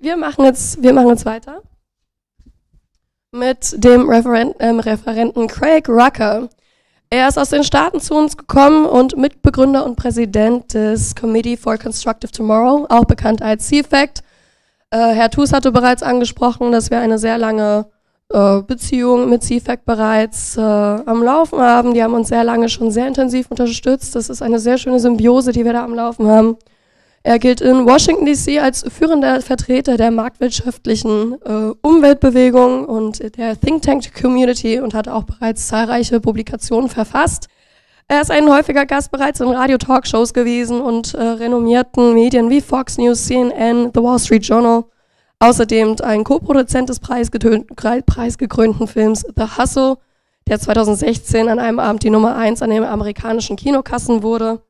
wir machen jetzt weiter mit dem Referenten Craig Rucker. Er ist aus den Staaten zu uns gekommen und Mitbegründer und Präsident des Committee for Constructive Tomorrow, auch bekannt als CFACT. Herr Thus hatte bereits angesprochen, dass wir eine sehr lange Beziehung mit CFACT bereits am Laufen haben. Die haben uns sehr lange schon sehr intensiv unterstützt. Das ist eine sehr schöne Symbiose, die wir da am Laufen haben. Er gilt in Washington DC als führender Vertreter der marktwirtschaftlichen Umweltbewegung und der Think Tank Community und hat auch bereits zahlreiche Publikationen verfasst. Er ist ein häufiger Gast bereits in Radio-Talkshows gewesen und renommierten Medien wie Fox News, CNN, The Wall Street Journal. Außerdem ein Co-Produzent des preisgekrönten Films The Hustle, der 2016 an einem Abend die Nummer 1 an den amerikanischen Kinokassen wurde.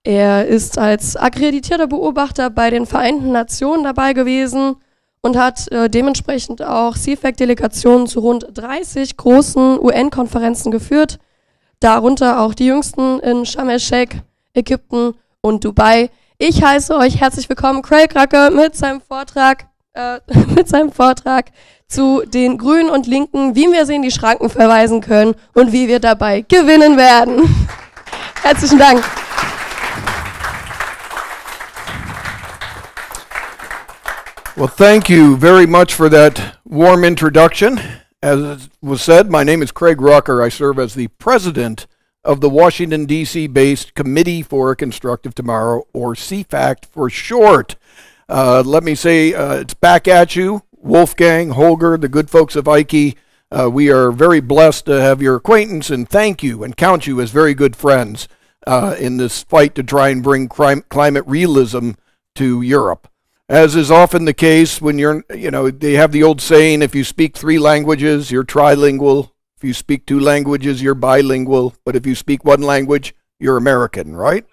Er ist als akkreditierter Beobachter bei den Vereinten Nationen dabei gewesen und hat dementsprechend auch CFACT-Delegationen zu rund 30 großen UN-Konferenzen geführt, darunter auch die jüngsten in Sharm el-Sheikh, Ägypten und Dubai. Ich heiße euch herzlich willkommen, Craig Rucker, mit seinem Vortrag zu den Grünen und Linken, wie wir sie in die Schranken verweisen können und wie wir dabei gewinnen werden. Herzlichen Dank. Well, thank you very much for that warm introduction. As was said, my name is Craig Rucker. I serve as the president of the Washington, D.C.-based Committee for a Constructive Tomorrow, or CFACT for short. Let me say it's back at you, Wolfgang, Holger, the good folks of Ike. We are very blessed to have your acquaintance, and thank you and count you as very good friends in this fight to try and bring climate realism to Europe. As is often the case when they have the old saying, if you speak 3 languages, you're trilingual. If you speak 2 languages, you're bilingual. But if you speak 1 language, you're American, right?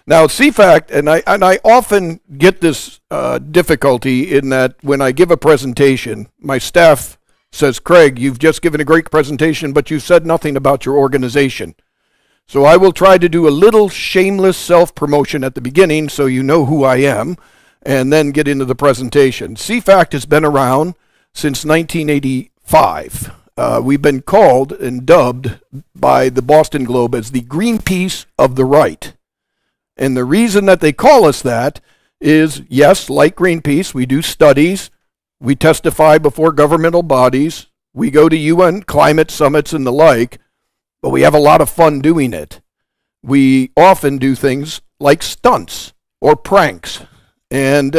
Now, CFACT, and I often get this difficulty in that when I give a presentation, my staff says, Craig, you've just given a great presentation, but you said nothing about your organization. So I will try to do a little shameless self-promotion at the beginning so you know who I am, and then get into the presentation. CFACT has been around since 1985. We've been called and dubbed by the Boston Globe as the Greenpeace of the right. And the reason that they call us that is, yes, like Greenpeace, we do studies, we testify before governmental bodies, we go to UN climate summits and the like, but we have a lot of fun doing it. We often do things like stunts or pranks. And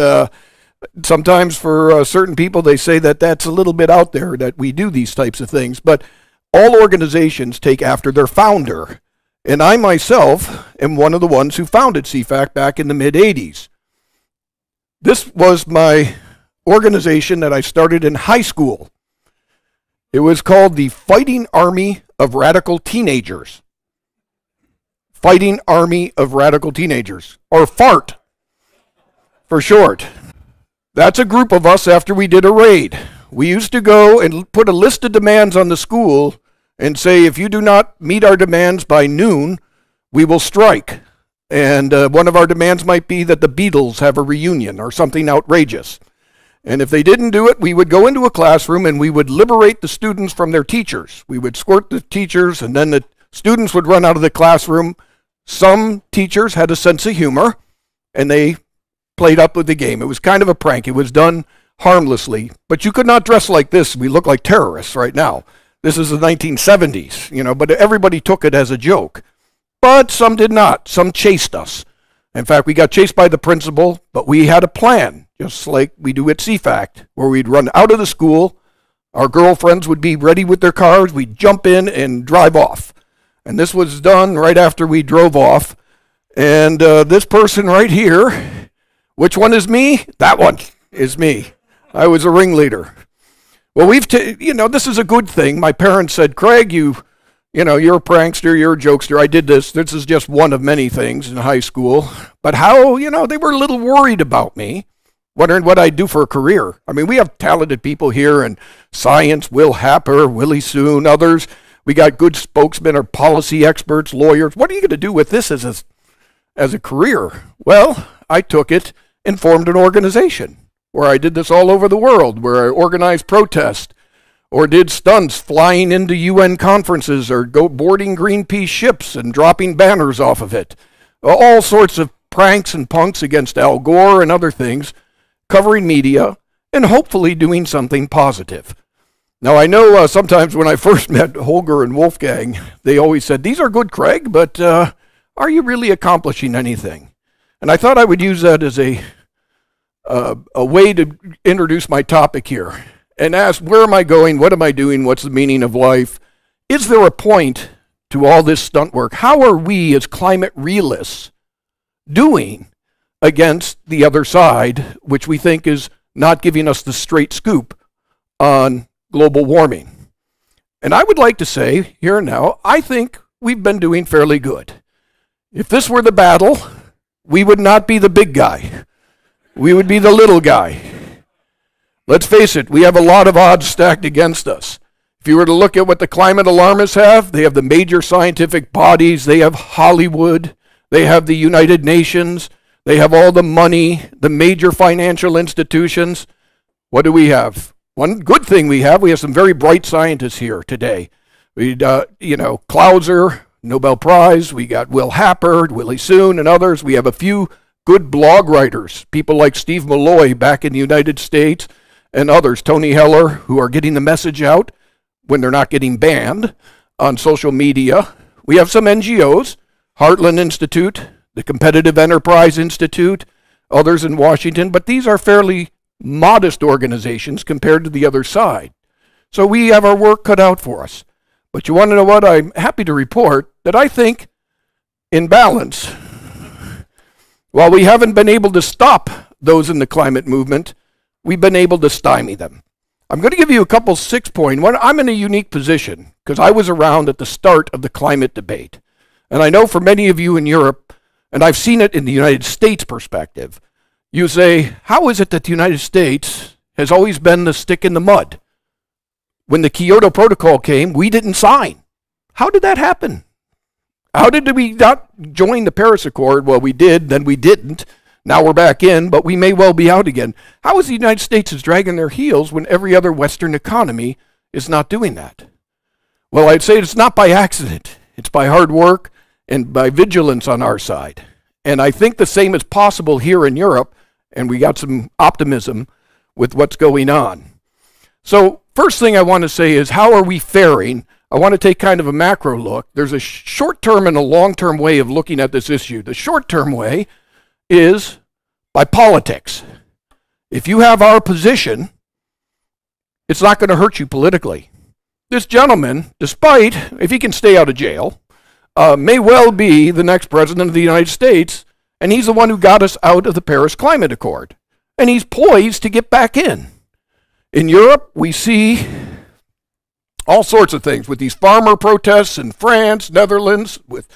sometimes for certain people, they say that that's a little bit out there, that we do these types of things. But all organizations take after their founder. And I myself am one of the ones who founded CFACT back in the mid-'80s. This was my organization that I started in high school. It was called the Fighting Army of Radical Teenagers. Fighting Army of Radical Teenagers, or FART for short. That's a group of us after we did a raid. We used to go and put a list of demands on the school and say, if you do not meet our demands by noon, we will strike. And one of our demands might be that the Beatles have a reunion or something outrageous. And if they didn't do it, we would go into a classroom and we would liberate the students from their teachers. We would escort the teachers, and then the students would run out of the classroom. Some teachers had a sense of humor, and they played up with the game. It was kind of a prank. It was done harmlessly. But you could not dress like this. We look like terrorists right now. This is the 1970s, but everybody took it as a joke. But some did not. Some chased us. In fact, we got chased by the principal, but we had a plan, just like we do at CFACT, where we'd run out of the school, our girlfriends would be ready with their cars, we'd jump in and drive off. And this was done right after we drove off. And this person right here, which one is me? That one is me. I was a ringleader. Well, this is a good thing. My parents said, Craig, you're a prankster, you're a jokester. I did this. This is just one of many things in high school. But how, they were a little worried about me, wondering what I'd do for a career. I mean, we have talented people here in science, Will Happer, Willie Soon, others. We got good spokesmen or policy experts, lawyers. What are you going to do with this as a career? Well, I took it and formed an organization. where I did this all over the world, where I organized protests or did stunts flying into UN conferences or boarding Greenpeace ships and dropping banners off of it. All sorts of pranks and punks against Al Gore and other things, covering media, and hopefully doing something positive. Now, I know sometimes when I first met Holger and Wolfgang, they always said, "These are good, Craig, but are you really accomplishing anything?" And I thought I would use that as a way to introduce my topic here and ask, where am I going? What am I doing? What's the meaning of life? Is there a point to all this stunt work? How are we as climate realists doing against the other side, which we think is not giving us the straight scoop on global warming? And I would like to say here and now, I think we've been doing fairly good. If this were the battle, we would not be the big guy. We would be the little guy. Let's face it, we have a lot of odds stacked against us. If you were to look at what the climate alarmists have, they have the major scientific bodies, they have Hollywood, they have the United Nations, they have all the money, the major financial institutions. What do we have? One good thing we have some very bright scientists here today. We, Clauser, Nobel Prize. We got Will Happard, Willie Soon, and others. We have a few good blog writers, people like Steve Malloy back in the United States, and others, Tony Heller, who are getting the message out when they're not getting banned on social media. We have some NGOs, Heartland Institute, the Competitive Enterprise Institute, others in Washington, but these are fairly modest organizations compared to the other side. So we have our work cut out for us. But you want to know what? I'm happy to report that I think, in balance, while we haven't been able to stop those in the climate movement, we've been able to stymie them. I'm going to give you a couple 6-point. I'm in a unique position because I was around at the start of the climate debate. And I know for many of you in Europe, and I've seen it in the United States perspective, you say, how is it that the United States has always been the stick in the mud? When the Kyoto Protocol came, we didn't sign. How did that happen? How did we not join the Paris Accord? Well, we did, then we didn't. Now we're back in, but we may well be out again. How is the United States dragging their heels when every other Western economy is not doing that? Well, I'd say it's not by accident. It's by hard work and by vigilance on our side. And I think the same is possible here in Europe, and we got some optimism with what's going on. So first thing I want to say is, how are we faring? I want to take kind of a macro look. There's a short-term and a long-term way of looking at this issue. The short-term way is by politics. If you have our position, it's not going to hurt you politically. This gentleman, despite, if he can stay out of jail, may well be the next president of the United States, and he's the one who got us out of the Paris Climate Accord. And he's poised to get back in. In Europe, we see all sorts of things with these farmer protests in France, Netherlands, with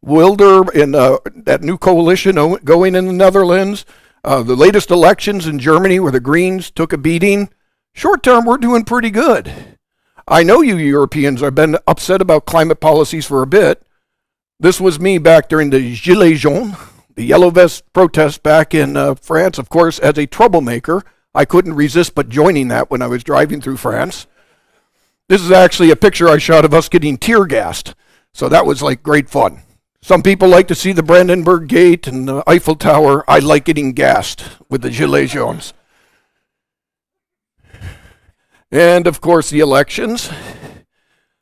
Wilder and that new coalition going in the Netherlands, the latest elections in Germany where the Greens took a beating. Short term, we're doing pretty good. I know you Europeans have been upset about climate policies for a bit. This was me back during the Gilets jaunes, the Yellow Vest protests back in France. Of course, as a troublemaker, I couldn't resist but joining that when I was driving through France. This is actually a picture I shot of us getting tear gassed, so that was like great fun. Some people like to see the Brandenburg Gate and the Eiffel Tower. I like getting gassed with the Gilets jaunes. And of course, the elections.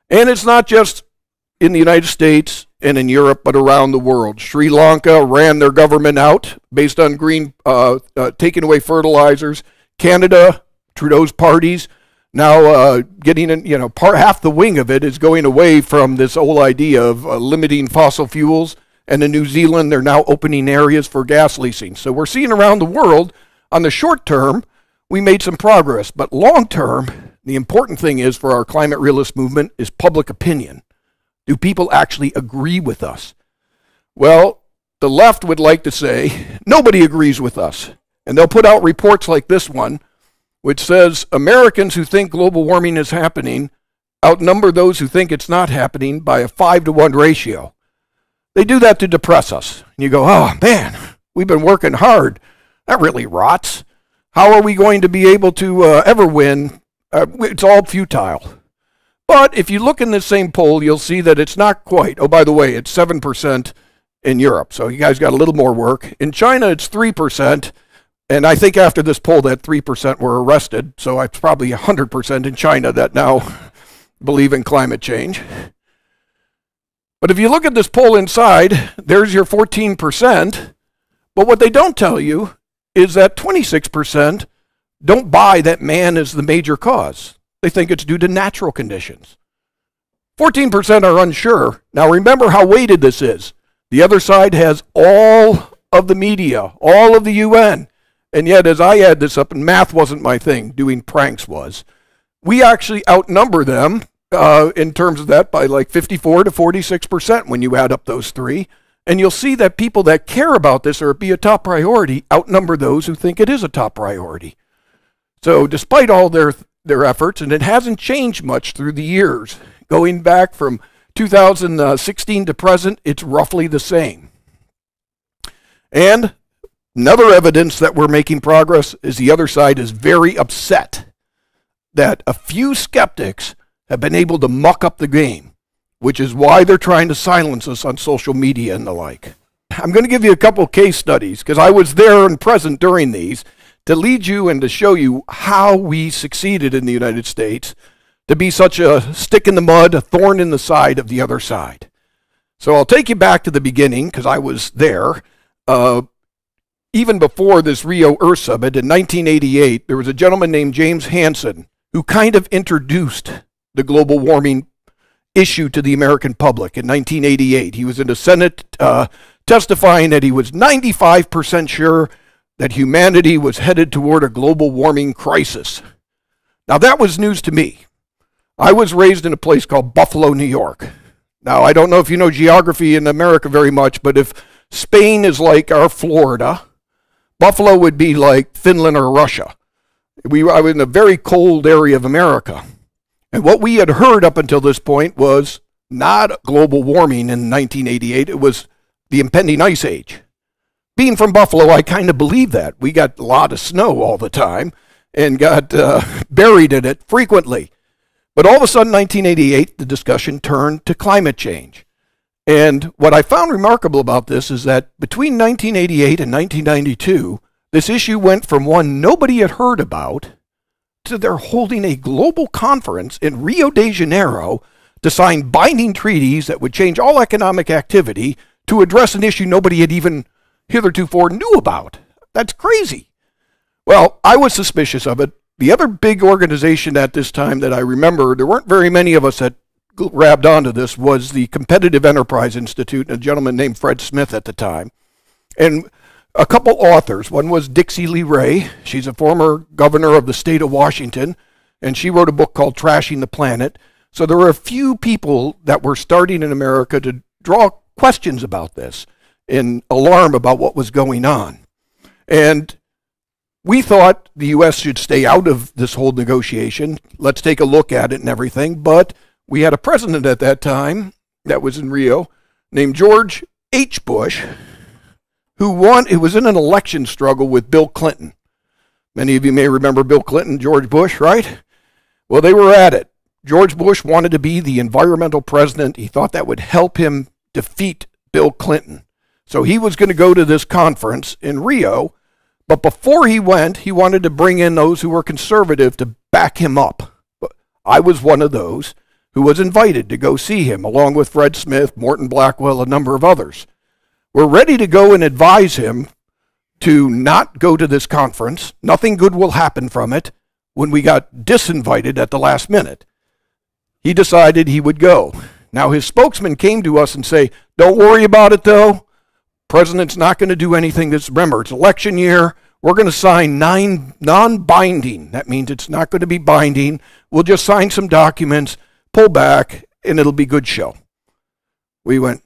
And it's not just in the United States and in Europe, but around the world. Sri Lanka ran their government out based on taking away fertilizers. Canada, Trudeau's parties, now getting in, half the wing of it is going away from this whole idea of limiting fossil fuels. And in New Zealand, they're now opening areas for gas leasing. So we're seeing around the world, on the short term, we made some progress. But long term, the important thing is for our climate realist movement is public opinion. Do people actually agree with us? Well, the left would like to say, nobody agrees with us. And they'll put out reports like this one, which says Americans who think global warming is happening outnumber those who think it's not happening by a 5-to-1 ratio. They do that to depress us. And you go, oh man, we've been working hard. That really rots. How are we going to be able to ever win? It's all futile. But if you look in this same poll, you'll see that it's not quite. Oh, by the way, it's 7% in Europe, so you guys got a little more work. In China, it's 3%, and I think after this poll, that 3% were arrested, so it's probably 100% in China that now believe in climate change. But if you look at this poll inside, there's your 14%, but what they don't tell you is that 26% don't buy that man is the major cause. They think it's due to natural conditions. 14% are unsure. Now remember how weighted this is. The other side has all of the media, all of the UN. And yet as I add this up, and math wasn't my thing, doing pranks was, we actually outnumber them in terms of that by like 54 to 46% when you add up those three. And you'll see that people that care about this or be a top priority outnumber those who think it is a top priority. So despite all their efforts, and it hasn't changed much through the years, going back from 2016 to present, it's roughly the same. And another evidence that we're making progress is the other side is very upset that a few skeptics have been able to muck up the game, which is why they're trying to silence us on social media and the like. I'm going to give you a couple case studies because I was there and present during these to lead you and to show you how we succeeded in the United States to be such a stick in the mud, a thorn in the side of the other side. So I'll take you back to the beginning because I was there. Even before this Rio Earth Summit in 1988, there was a gentleman named James Hansen who kind of introduced the global warming issue to the American public in 1988. He was in the Senate testifying that he was 95% sure that humanity was headed toward a global warming crisis. Now that was news to me. I was raised in a place called Buffalo, New York. Now I don't know if you know geography in America very much, but if Spain is like our Florida, Buffalo would be like Finland or Russia. I was in a very cold area of America. And what we had heard up until this point was not global warming in 1988, it was the impending ice age. Being from Buffalo, I kind of believe that. We got a lot of snow all the time and got buried in it frequently. But all of a sudden, 1988, the discussion turned to climate change. And what I found remarkable about this is that between 1988 and 1992, this issue went from one nobody had heard about to they're holding a global conference in Rio de Janeiro to sign binding treaties that would change all economic activity to address an issue nobody had even heretofore knew about. That's crazy. Well, I was suspicious of it. The other big organization at this time that I remember, there weren't very many of us that grabbed onto this, was the Competitive Enterprise Institute, and a gentleman named Fred Smith at the time. And a couple authors. One was Dixie Lee Ray. She's a former governor of the state of Washington, and she wrote a book called Trashing the Planet. So there were a few people that were starting in America to draw questions about this and alarm about what was going on. And we thought the U.S. should stay out of this whole negotiation. Let's take a look at it and everything. But we had a president at that time that was in Rio named George H. Bush, who was in an election struggle with Bill Clinton. Many of you may remember Bill Clinton, George Bush, right? Well, they were at it. George Bush wanted to be the environmental president. He thought that would help him defeat Bill Clinton. So he was going to go to this conference in Rio, but before he went, he wanted to bring in those who were conservative to back him up. I was one of those who was invited to go see him, along with Fred Smith, Morton Blackwell, a number of others. We're ready to go and advise him to not go to this conference. Nothing good will happen from it. When we got disinvited at the last minute, he decided he would go. Now his spokesman came to us and say, don't worry about it though. President's not going to do anything. Remember, it's election year. We're going to sign 9 non-binding. That means it's not going to be binding. We'll just sign some documents, pull back, and it'll be a good show. We went,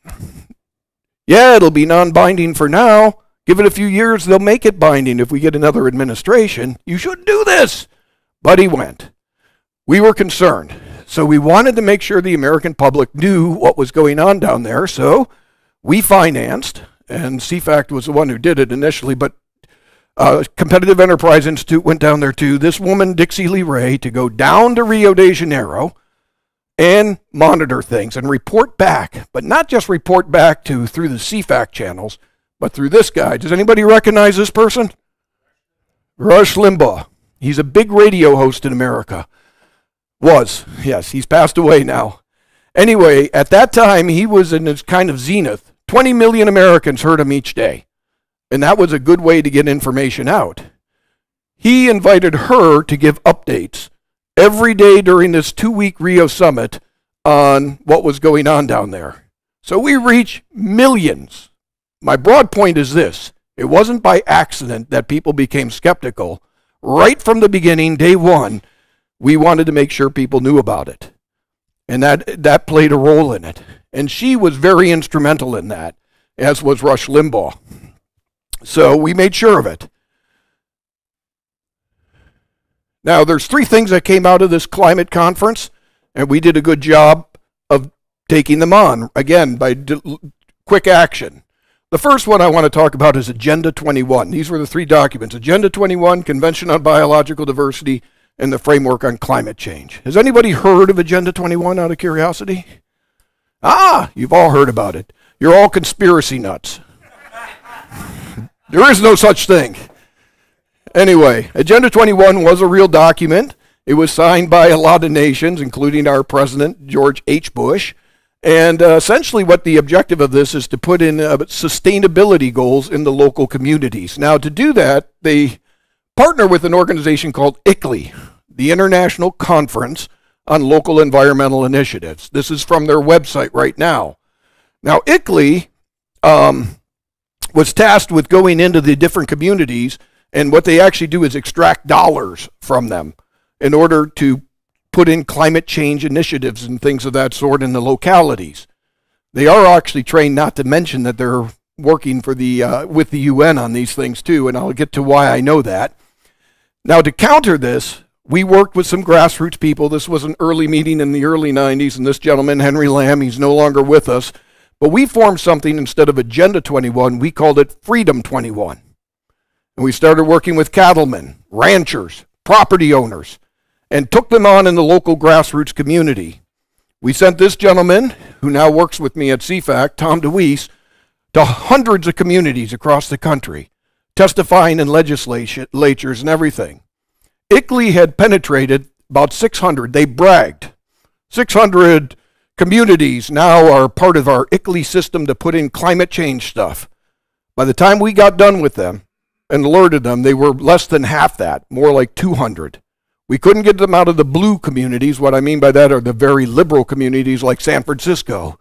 yeah, it'll be non-binding for now. Give it a few years, they'll make it binding if we get another administration. You should do this. But he went. We were concerned. So we wanted to make sure the American public knew what was going on down there. So we financed, and CFACT was the one who did it initially, but Competitive Enterprise Institute went down there too. This woman, Dixie Lee Ray, to go down to Rio de Janeiro and monitor things and report back, but not just report back through the CFAC channels, but through this guy. Does anybody recognize this person? Rush Limbaugh. He's a big radio host in America. Was, yes, he's passed away now. Anyway, at that time, he was in his kind of zenith. 20 million Americans heard him each day. And that was a good way to get information out. He invited her to give updates every day during this 2-week Rio summit on what was going on down there. So we reach millions. My broad point is this. It wasn't by accident that people became skeptical. Right from the beginning, day one, we wanted to make sure people knew about it. And that played a role in it. And she was very instrumental in that, as was Rush Limbaugh. So we made sure of it. Now, there's 3 things that came out of this climate conference, and we did a good job of taking them on, again, by quick action. The first one I want to talk about is Agenda 21. These were the 3 documents: Agenda 21, Convention on Biological Diversity, and the Framework on Climate Change. Has anybody heard of Agenda 21 out of curiosity? You've all heard about it. You're all conspiracy nuts. There is no such thing. Anyway, Agenda 21 was a real document. It was signed by a lot of nations, including our president, George H. Bush. And essentially what the objective of this is to put in sustainability goals in the local communities. Now, to do that, they partner with an organization called ICLEI, the International Conference on Local Environmental Initiatives. This is from their website right now. Now, ICLEI was tasked with going into the different communities, and what they actually do is extract dollars from them in order to put in climate change initiatives and things of that sort in the localities. They are actually trained, not to mention that they're working for with the UN on these things too, and I'll get to why I know that. Now, to counter this, we worked with some grassroots people. This was an early meeting in the early 90s, and this gentleman, Henry Lamb, he's no longer with us, but we formed something instead of Agenda 21, we called it Freedom 21. And we started working with cattlemen, ranchers, property owners, and took them on in the local grassroots community. We sent this gentleman, who now works with me at CFAC, Tom DeWeese, to hundreds of communities across the country, testifying in legislatures and everything. ICLEI had penetrated about 600. They bragged. 600 communities now are part of our ICLEI system to put in climate change stuff. By the time we got done with them and alerted them, they were less than half that, more like 200. We couldn't get them out of the blue communities. What I mean by that are the very liberal communities like San Francisco.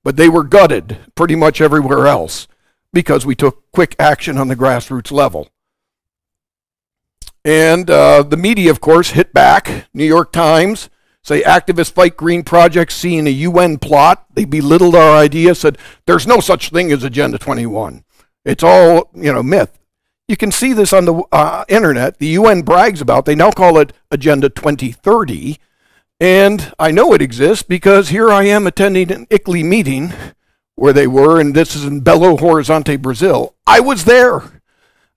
But they were gutted pretty much everywhere else because we took quick action on the grassroots level. And the media, of course, hit back. New York Times say activists fight green projects seeing a UN plot. They belittled our idea, said there's no such thing as Agenda 21. It's all, myth. You can see this on the internet. The UN brags about, they now call it Agenda 2030. And I know it exists because here I am attending an ICLEI meeting where they were, and this is in Belo Horizonte, Brazil. I was there,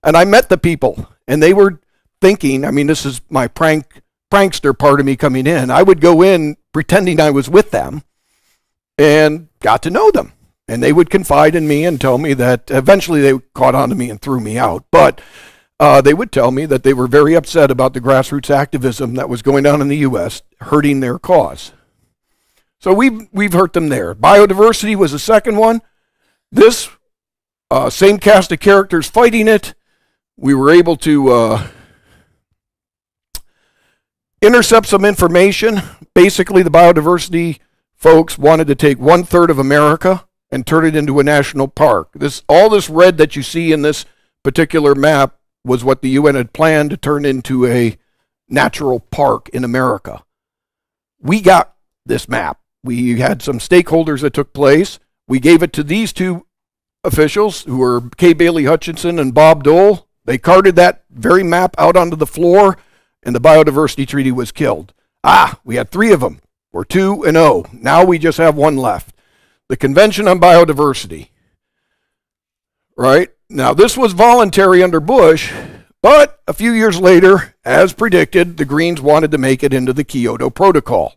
and I met the people, and they were thinking, this is my prankster part of me coming in. I would go in pretending I was with them and got to know them. And they would confide in me and tell me that eventually they caught on to me and threw me out. But they would tell me that they were very upset about the grassroots activism that was going on in the U.S., hurting their cause. So we've hurt them there. Biodiversity was the second one. This same cast of characters fighting it. We were able to intercept some information. Basically, the biodiversity folks wanted to take 1/3 of America and turn it into a national park. All this red that you see in this particular map was what the UN had planned to turn into a natural park in America. We got this map. We had some stakeholders that took place. We gave it to these 2 officials who were Kay Bailey Hutchinson and Bob Dole. They carted that very map out onto the floor, and the biodiversity treaty was killed. We had 3 of them. We're 2-0. Now we just have 1 left. The Convention on Biodiversity. Right? Now, this was voluntary under Bush. But a few years later, as predicted, the Greens wanted to make it into the Kyoto Protocol.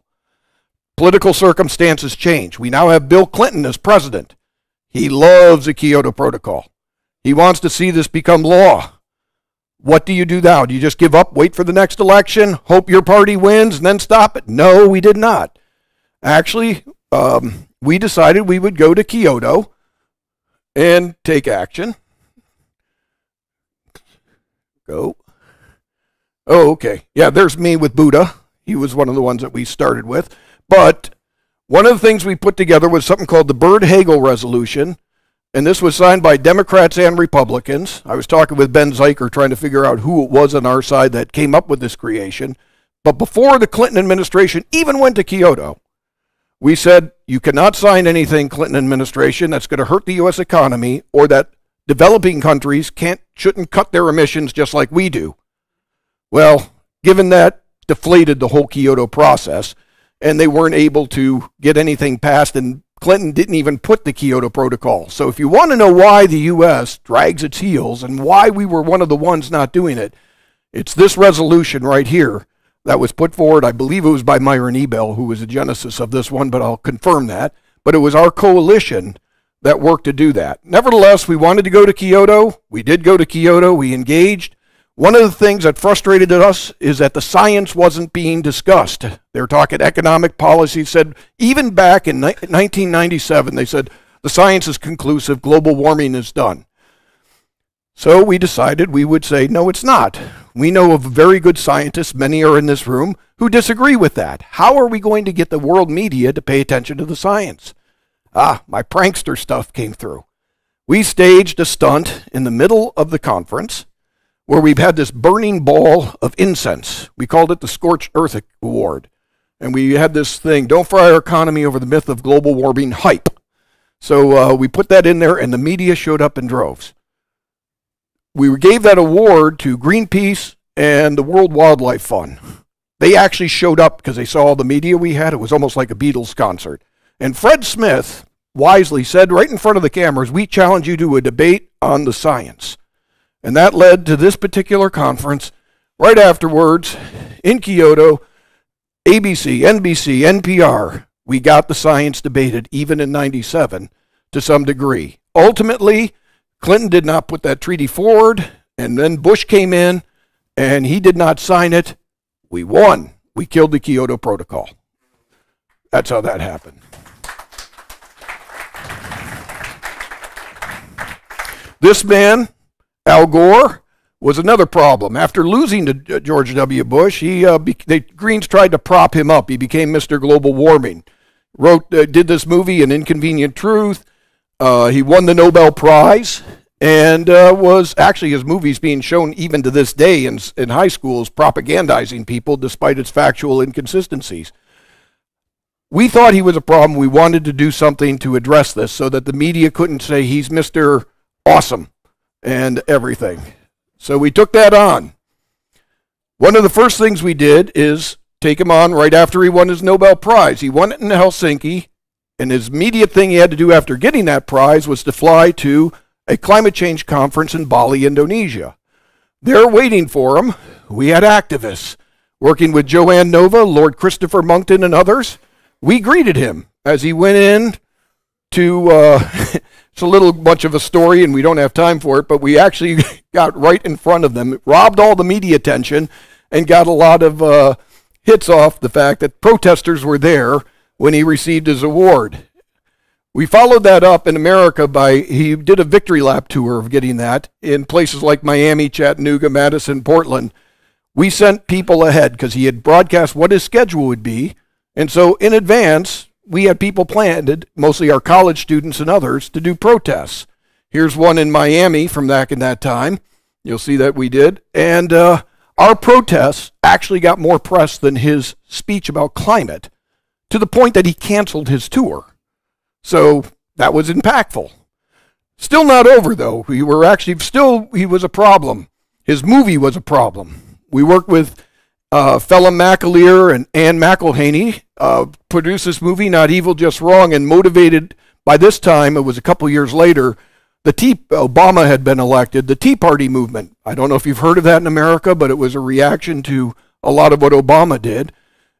Political circumstances change. We now have Bill Clinton as president. He loves the Kyoto Protocol. He wants to see this become law. What do you do now? Do you just give up, wait for the next election, hope your party wins, and then stop it? No, we did not. Actually, we decided we would go to Kyoto and take action. Go. Oh, okay. Yeah, there's me with Buddha. He was one of the ones that we started with. But one of the things we put together was something called the Byrd-Hagel Resolution, and this was signed by Democrats and Republicans. I was talking with Ben Zeiker trying to figure out who it was on our side that came up with this creation. But before the Clinton administration even went to Kyoto, we said you cannot sign anything, Clinton administration, that's going to hurt the U.S. economy, or that developing countries shouldn't cut their emissions just like we do. Well, given that, deflated the whole Kyoto process, and they weren't able to get anything passed, and Clinton didn't even put the Kyoto Protocol. So if you want to know why the U.S. drags its heels and why we were one of the ones not doing it, it's this resolution right here that was put forward. I believe it was by Myron Ebell, who was the genesis of this one, but I'll confirm that. But it was our coalition that worked to do that. Nevertheless, we wanted to go to Kyoto. We did go to Kyoto. We engaged. One of the things that frustrated us is that the science wasn't being discussed. They were talking economic policy, said even back in 1997, they said the science is conclusive, global warming is done. So we decided we would say, no, it's not. We know of very good scientists, many are in this room, who disagree with that. How are we going to get the world media to pay attention to the science? My prankster stuff came through. We staged a stunt in the middle of the conference where we've had this burning ball of incense. We called it the Scorched Earth Award. And we had this thing, don't fry our economy over the myth of global warming hype. So we put that in there, and the media showed up in droves. We gave that award to Greenpeace and the World Wildlife Fund. They actually showed up because they saw all the media we had. It was almost like a Beatles concert. And Fred Smith wisely said right in front of the cameras, we challenge you to a debate on the science. And that led to this particular conference. Right afterwards, in Kyoto, ABC, NBC, NPR, we got the science debated, even in 97, to some degree. Ultimately, Clinton did not put that treaty forward, and then Bush came in, and he did not sign it. We won. We killed the Kyoto Protocol. That's how that happened. This man, Al Gore, was another problem. After losing to George W. Bush, the Greens tried to prop him up. He became Mr. Global Warming. Did this movie, An Inconvenient Truth. He won the Nobel Prize, and was actually, his movie's being shown even to this day in high schools, propagandizing people despite its factual inconsistencies. We thought he was a problem. We wanted to do something to address this so that the media couldn't say he's Mr. Awesome and everything. So we took that on. One of the first things we did is take him on right after he won his Nobel Prize. He won it in Helsinki, and his immediate thing he had to do after getting that prize was to fly to a climate change conference in Bali, Indonesia. There waiting for him, we had activists working with Joanne Nova, Lord Christopher Monckton, and others. We greeted him as he went in to... It's a little much of a story, and we don't have time for it, but we actually got right in front of them, robbed all the media attention, and got a lot of hits off the fact that protesters were there when he received his award. We followed that up in America he did a victory lap tour of getting that in places like Miami, Chattanooga, Madison, Portland. We sent people ahead because he had broadcast what his schedule would be, and so in advance, we had people planned, mostly our college students and others, to do protests. Here's one in Miami from back in that time. You'll see that we did. And our protests actually got more press than his speech about climate, to the point that he canceled his tour. So that was impactful. Still not over, though. He was a problem. His movie was a problem. We worked with Phelim McAleer and Anne McElhaney, produced this movie, Not Evil, Just Wrong, and motivated, by this time, it was a couple years later, Obama had been elected, the Tea Party movement. I don't know if you've heard of that in America, but it was a reaction to a lot of what Obama did.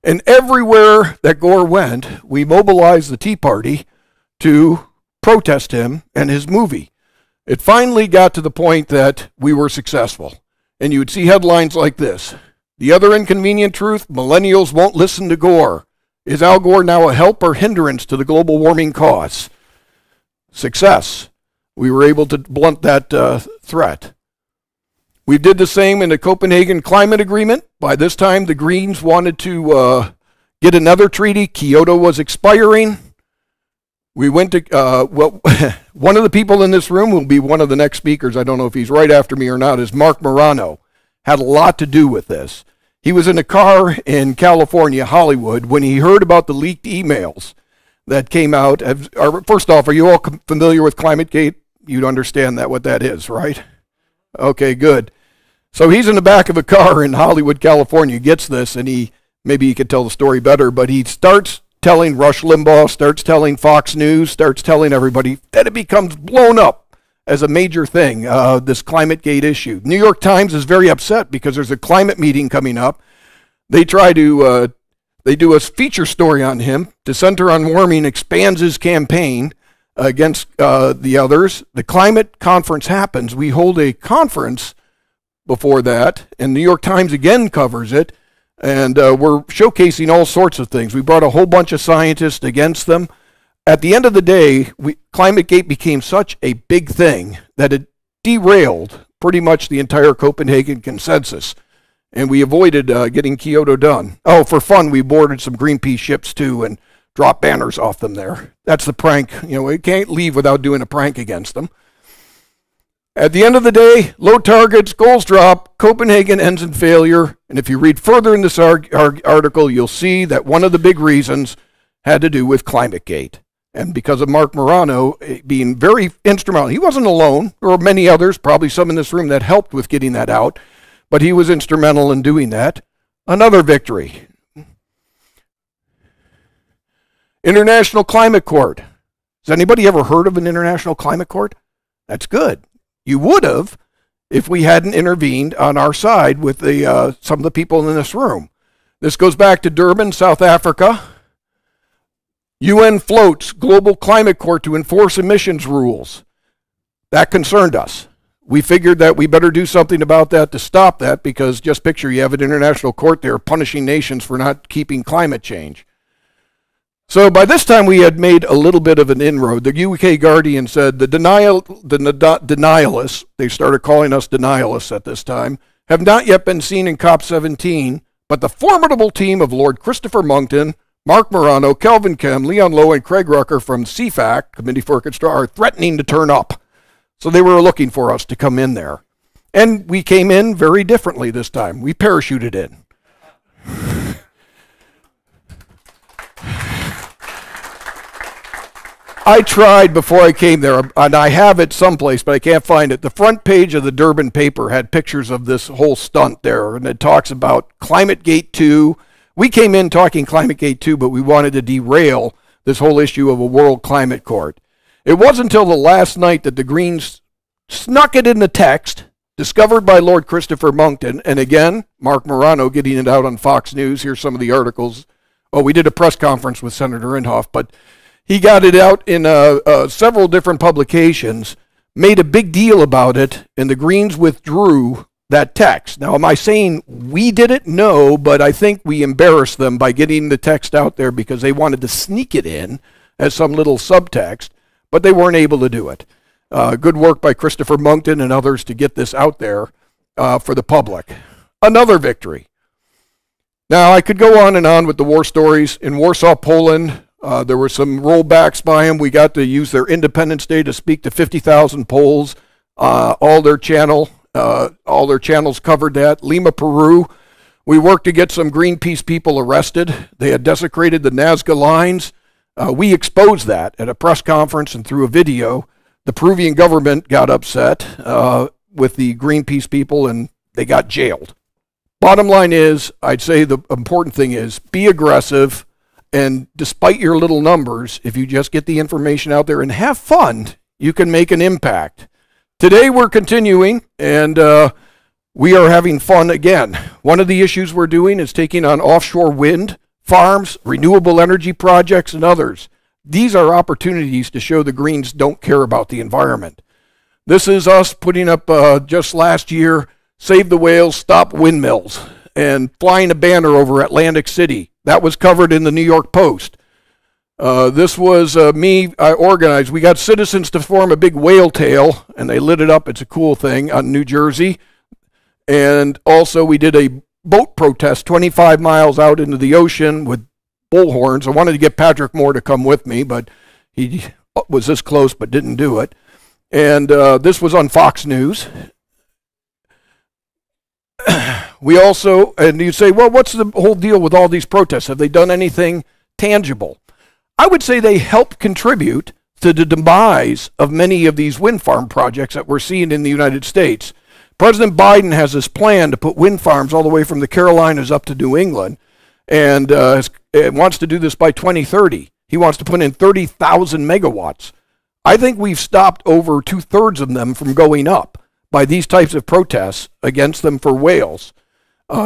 And everywhere that Gore went, we mobilized the Tea Party to protest him and his movie. It finally got to the point that we were successful. And you would see headlines like this: "The other inconvenient truth, millennials won't listen to Gore. Is Al Gore now a help or hindrance to the global warming cause?" Success. We were able to blunt that threat. We did the same in the Copenhagen Climate Agreement. By this time, the Greens wanted to get another treaty. Kyoto was expiring. We went to, one of the people in this room will be one of the next speakers. I don't know if he's right after me or not, is Mark Morano. Had a lot to do with this. He was in a car in California, Hollywood, when he heard about the leaked emails that came out. First off, are you all familiar with ClimateGate? You'd understand what that is, right? Okay, good. So he's in the back of a car in Hollywood, California, gets this, and maybe he could tell the story better, but he starts telling Rush Limbaugh, starts telling Fox News, starts telling everybody, that it becomes blown up as a major thing, this ClimateGate issue. New York Times is very upset because there's a climate meeting coming up. They try to, they do a feature story on him. Dissenter on Warming expands his campaign against the others. The climate conference happens. We hold a conference before that, and New York Times again covers it. And we're showcasing all sorts of things. We brought a whole bunch of scientists against them. At the end of the day, ClimateGate became such a big thing that it derailed pretty much the entire Copenhagen consensus. And we avoided getting Kyoto done. Oh, for fun, we boarded some Greenpeace ships too and dropped banners off them there. That's the prank. You know, we can't leave without doing a prank against them. At the end of the day, low targets, goals drop, Copenhagen ends in failure. And if you read further in this article, you'll see that one of the big reasons had to do with ClimateGate. And because of Mark Morano being very instrumental. He wasn't alone. There were many others, probably some in this room, that helped with getting that out. But he was instrumental in doing that. Another victory. International Climate Court. Has anybody ever heard of an International Climate Court? That's good. You would have if we hadn't intervened on our side with some of the people in this room. This goes back to Durban, South Africa. UN floats global climate court to enforce emissions rules. That concerned us. We figured that we better do something about that to stop that, because just picture you have an international court there punishing nations for not keeping climate change. So by this time we had made a little bit of an inroad. The UK Guardian said the denialists, they started calling us denialists at this time, have not yet been seen in COP17, but the formidable team of Lord Christopher Monckton, Mark Morano, Kelvin Kem, Leon Lowe, and Craig Rucker from CFAC, Committee for Construction, are threatening to turn up. So they were looking for us to come in there. And we came in very differently this time. We parachuted in. I tried before I came there, and I have it someplace, but I can't find it. The front page of the Durban paper had pictures of this whole stunt there, and it talks about ClimateGate 2. We came in talking ClimateGate 2, but we wanted to derail this whole issue of a World Climate Court. It wasn't until the last night that the Greens snuck it in the text, discovered by Lord Christopher Monckton, and again, Mark Morano getting it out on Fox News. Here's some of the articles. Oh, we did a press conference with Senator Inhofe, but he got it out in several different publications, made a big deal about it, and the Greens withdrew that text. Now, am I saying we did it? No, but I think we embarrassed them by getting the text out there because they wanted to sneak it in as some little subtext, but they weren't able to do it. Good work by Christopher Monckton and others to get this out there for the public. Another victory. Now, I could go on and on with the war stories. In Warsaw, Poland, there were some rollbacks by them. We got to use their Independence Day to speak to 50,000 Poles. All their channels covered that. Lima, Peru, we worked to get some Greenpeace people arrested. They had desecrated the Nazca lines. We exposed that at a press conference and through a video. The Peruvian government got upset with the Greenpeace people, and they got jailed. Bottom line is, I'd say the important thing is be aggressive. And despite your little numbers, if you just get the information out there and have fun, you can make an impact. Today we're continuing, and we are having fun again. One of the issues we're doing is taking on offshore wind farms, renewable energy projects, and others. These are opportunities to show the Greens don't care about the environment. This is us putting up, just last year, Save the Whales, Stop Windmills, and flying a banner over Atlantic City. That was covered in the New York Post. This was I organized. We got citizens to form a big whale tail, and they lit it up. It's a cool thing on New Jersey. And also we did a boat protest 25 miles out into the ocean with bullhorns. I wanted to get Patrick Moore to come with me, but he was this close but didn't do it. And this was on Fox News. We also, and you say, well, what's the whole deal with all these protests? Have they done anything tangible? I would say they help contribute to the demise of many of these wind farm projects that we're seeing in the United States. President Biden has this plan to put wind farms all the way from the Carolinas up to New England, and wants to do this by 2030. He wants to put in 30,000 megawatts. I think we've stopped over 2/3 of them from going up by these types of protests against them for whales.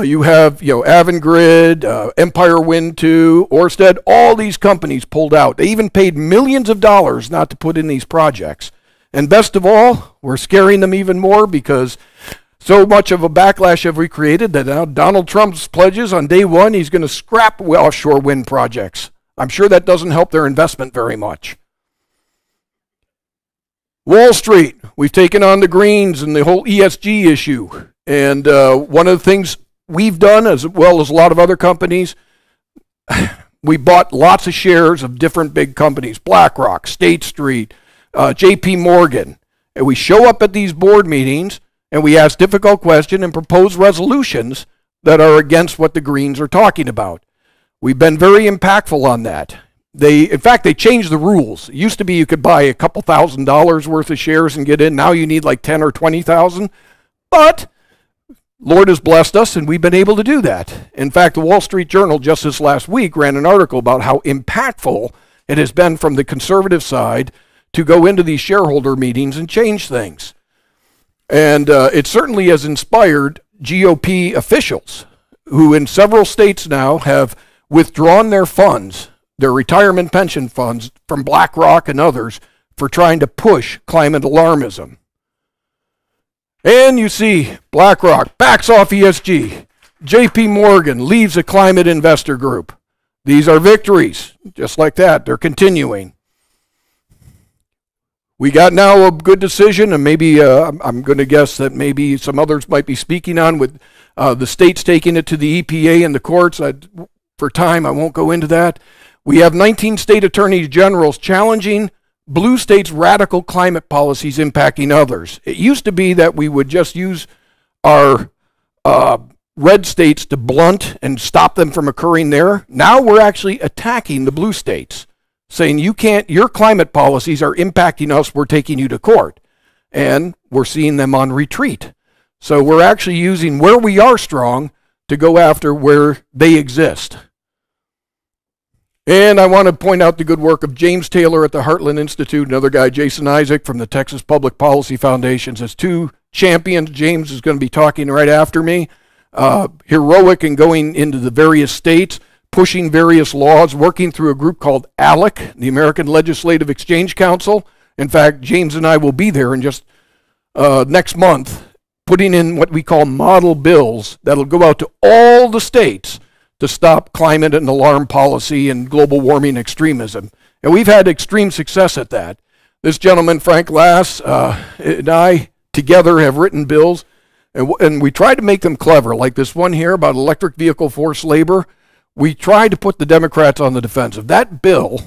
You have, Avangrid, Empire Wind 2, Ørsted, all these companies pulled out. They even paid millions of dollars not to put in these projects. And best of all, we're scaring them even more because so much of a backlash have we created that now Donald Trump's pledges on day one, he's going to scrap offshore wind projects. I'm sure that doesn't help their investment very much. Wall Street, we've taken on the Greens and the whole ESG issue. And one of the things we've done, as well as a lot of other companies, we bought lots of shares of different big companies, BlackRock, State Street, JP Morgan. And we show up at these board meetings and we ask difficult questions and propose resolutions that are against what the Greens are talking about. We've been very impactful on that. In fact, they changed the rules. It used to be you could buy a couple $1,000s worth of shares and get in. Now you need like 10 or 20,000. But Lord has blessed us, and we've been able to do that. In fact, the Wall Street Journal just this last week ran an article about how impactful it has been from the conservative side to go into these shareholder meetings and change things. And it certainly has inspired GOP officials who in several states now have withdrawn their funds, their retirement pension funds, from BlackRock and others for trying to push climate alarmism. And you see BlackRock backs off ESG. JP Morgan leaves a climate investor group. These are victories, just like that. They're continuing. We got now a good decision, and maybe I'm going to guess that maybe some others might be speaking on with the states taking it to the EPA and the courts. For time, I won't go into that. We have 19 state attorneys generals challenging blue states' radical climate policies impacting others. It used to be that we would just use our red states to blunt and stop them from occurring there. Now we're actually attacking the blue states, saying your climate policies are impacting us, we're taking you to court. And we're seeing them on retreat. So we're actually using where we are strong to go after where they exist. And I want to point out the good work of James Taylor at the Heartland Institute, another guy, Jason Isaac from the Texas Public Policy Foundations, as two champions. James is going to be talking right after me. Heroic in going into the various states, pushing various laws, working through a group called ALEC, the American Legislative Exchange Council. In fact, James and I will be there in just next month, putting in what we call model bills that'll go out to all the states to stop climate and alarm policy and global warming extremism. And we've had extreme success at that. This gentleman, Frank Lass, and I together have written bills, and we tried to make them clever, like this one here about electric vehicle forced labor. We tried to put the Democrats on the defensive. That bill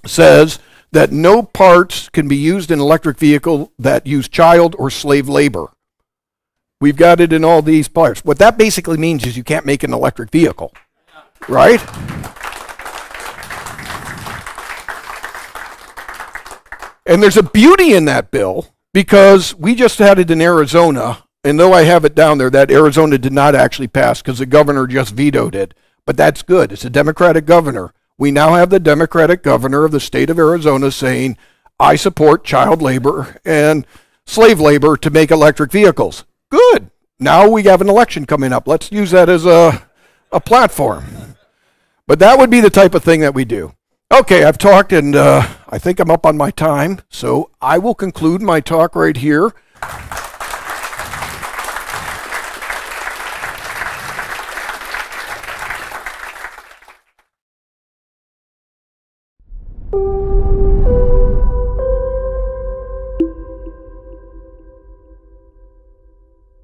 says that no parts can be used in electric vehicle that use child or slave labor. We've got it in all these parts. What that basically means is you can't make an electric vehicle, right? And there's a beauty in that bill because we just had it in Arizona, and though I have it down there, that Arizona did not actually pass because the governor just vetoed it. But that's good. It's a Democratic governor. We now have the Democratic governor of the state of Arizona saying, I support child labor and slave labor to make electric vehicles. Good. Now we have an election coming up. Let's use that as a platform. But that would be the type of thing that we do. Okay, I've talked, and I think I'm up on my time, so I will conclude my talk right here.